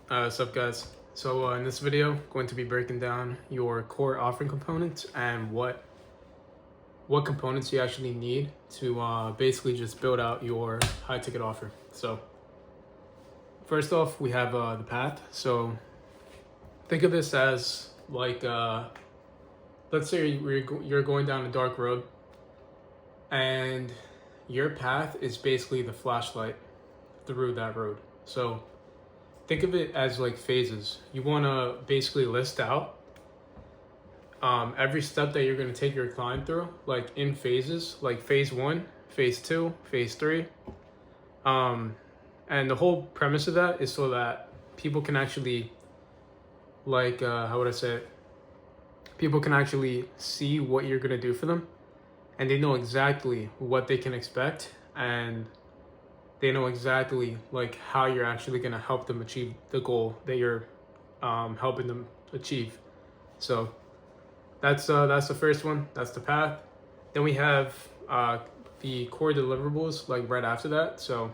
What's up, guys? So in this video, going to be breaking down your core offering components and what components you actually need to basically just build out your high ticket offer. So first off, we have the path. So think of this as like let's say you're going down a dark road, and your path is basically the flashlight through that road. So think of it as like phases. You want to basically list out every step that you're going to take your client through, like in phases, like phase 1, phase 2, phase 3. And the whole premise of that is so that people can actually, like, how would I say it? People can actually see what you're going to do for them, and they know exactly what they can expect, and they know exactly like how you're actually going to help them achieve the goal that you're helping them achieve. So that's the first one. That's the path. Then we have the core deliverables like right after that. So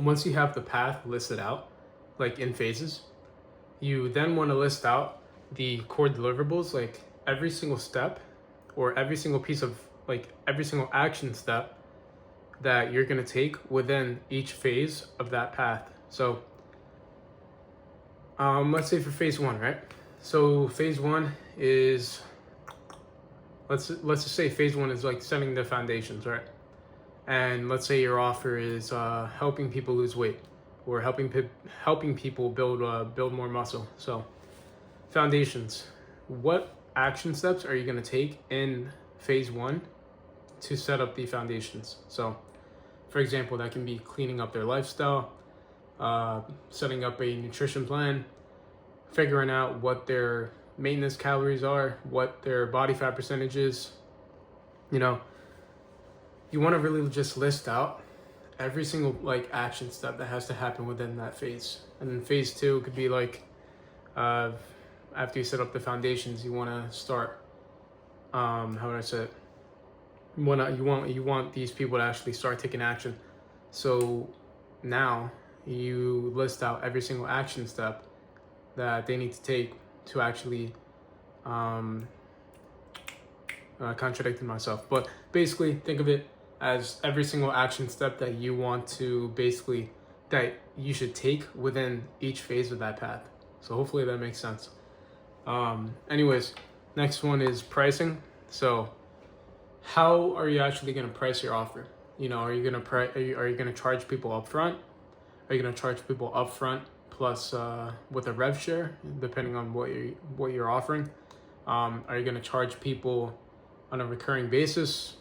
once you have the path listed out, like in phases, you then want to list out the core deliverables, like every single step or every single piece of, like every single action step that you're going to take within each phase of that path. So let's say for phase 1, right? So phase 1 is, let's just say phase 1 is like setting the foundations, right? And let's say your offer is helping people lose weight, or helping people build more muscle. So foundations, what action steps are you going to take in phase 1 to set up the foundations? So for example, that can be cleaning up their lifestyle, setting up a nutrition plan, figuring out what their maintenance calories are, what their body fat percentage is. You know, you want to really just list out every single like action step that has to happen within that phase. And then phase 2 could be like, after you set up the foundations, you want to start, how would I say it? You want these people to actually start taking action. So now you list out every single action step that they need to take to actually contradicting myself, but basically think of it as every single action step that you want to basically that you should take within each phase of that path. So hopefully that makes sense. Anyways, next one is pricing. So how are you actually going to price your offer? You know, are you going to charge people up front? Are you going to charge people up front plus with a rev share, depending on what you're offering? Are you going to charge people on a recurring basis?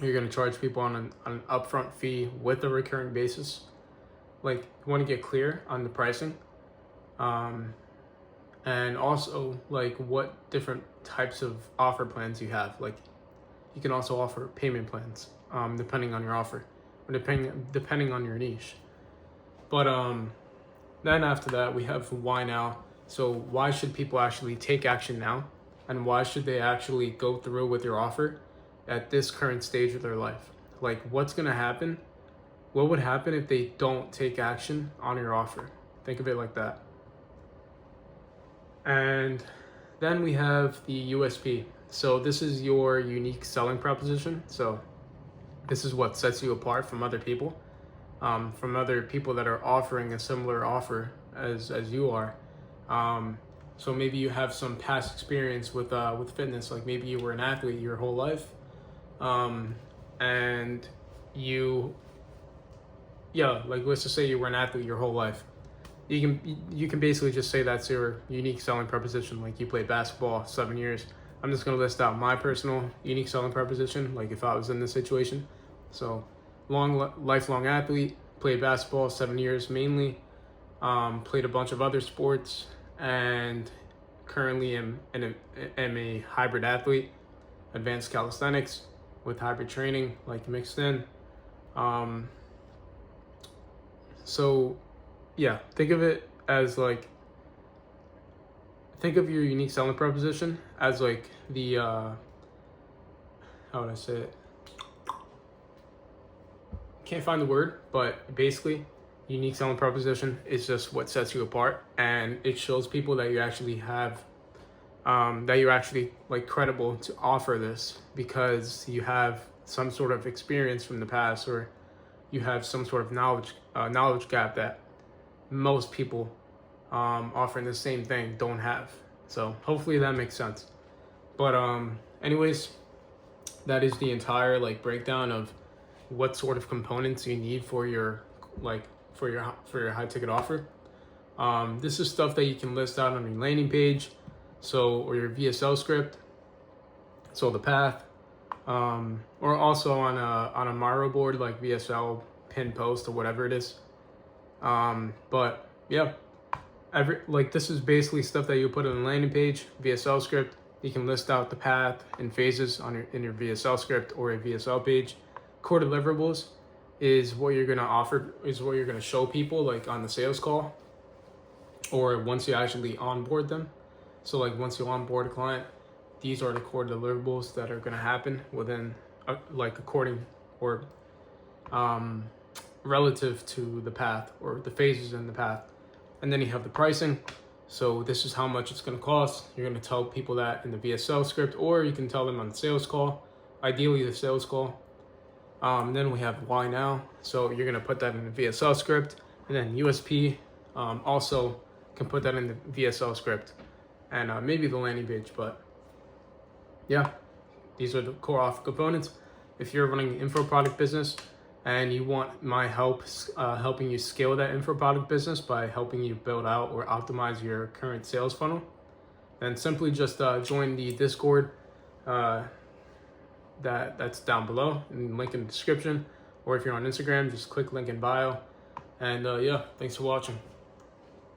Are you going to charge people on an upfront fee with a recurring basis? Like, you want to get clear on the pricing. And also like what different types of offer plans you have. Like, you can also offer payment plans, depending on your offer, or depending on your niche. But then after that, we have why now. So why should people actually take action now, and why should they actually go through with your offer at this current stage of their life? Like, what's gonna happen? What would happen if they don't take action on your offer? Think of it like that. And then we have the USP. So this is your unique selling proposition. So this is what sets you apart from other people, that are offering a similar offer as you are. So maybe you have some past experience with fitness. Like maybe you were an athlete your whole life, and like let's just say you were an athlete your whole life. You can basically just say that's your unique selling proposition. Like you played basketball 7 years. I'm just gonna list out my personal unique selling proposition, like if I was in this situation. So lifelong athlete, played basketball 7 years mainly, played a bunch of other sports, and currently am a hybrid athlete, advanced calisthenics with hybrid training, like mixed in. So yeah, think of it as like, think of your unique selling proposition as like the, how would I say it? Can't find the word, but basically unique selling proposition is just what sets you apart, and it shows people that you actually have that you're actually like credible to offer this, because you have some sort of experience from the past, or you have some sort of knowledge gap that most people offering the same thing don't have. So hopefully that makes sense. But anyways, that is the entire like breakdown of what sort of components you need for your high ticket offer. This is stuff that you can list out on your landing page, or your VSL script, so the path, or also on a Miro board like VSL, pin post, or whatever it is. But yeah, this is basically stuff that you put on the landing page, VSL script. You can list out the path and phases in your VSL script or a VSL page. Core deliverables is what you're gonna show people like on the sales call, or once you actually onboard them. So like once you onboard a client, these are the core deliverables that are gonna happen within according or relative to the path or the phases in the path. And then you have the pricing. So this is how much it's gonna cost. You're gonna tell people that in the VSL script, or you can tell them on the sales call, ideally the sales call. Then we have why now. So you're gonna put that in the VSL script, and then USP also can put that in the VSL script, and maybe the landing page. But yeah, these are the core offer components. If you're running an info product business and you want my help helping you scale that info product business by helping you build out or optimize your current sales funnel, then simply just join the Discord that's down below, and link in the description. Or if you're on Instagram, just click link in bio. And yeah, thanks for watching.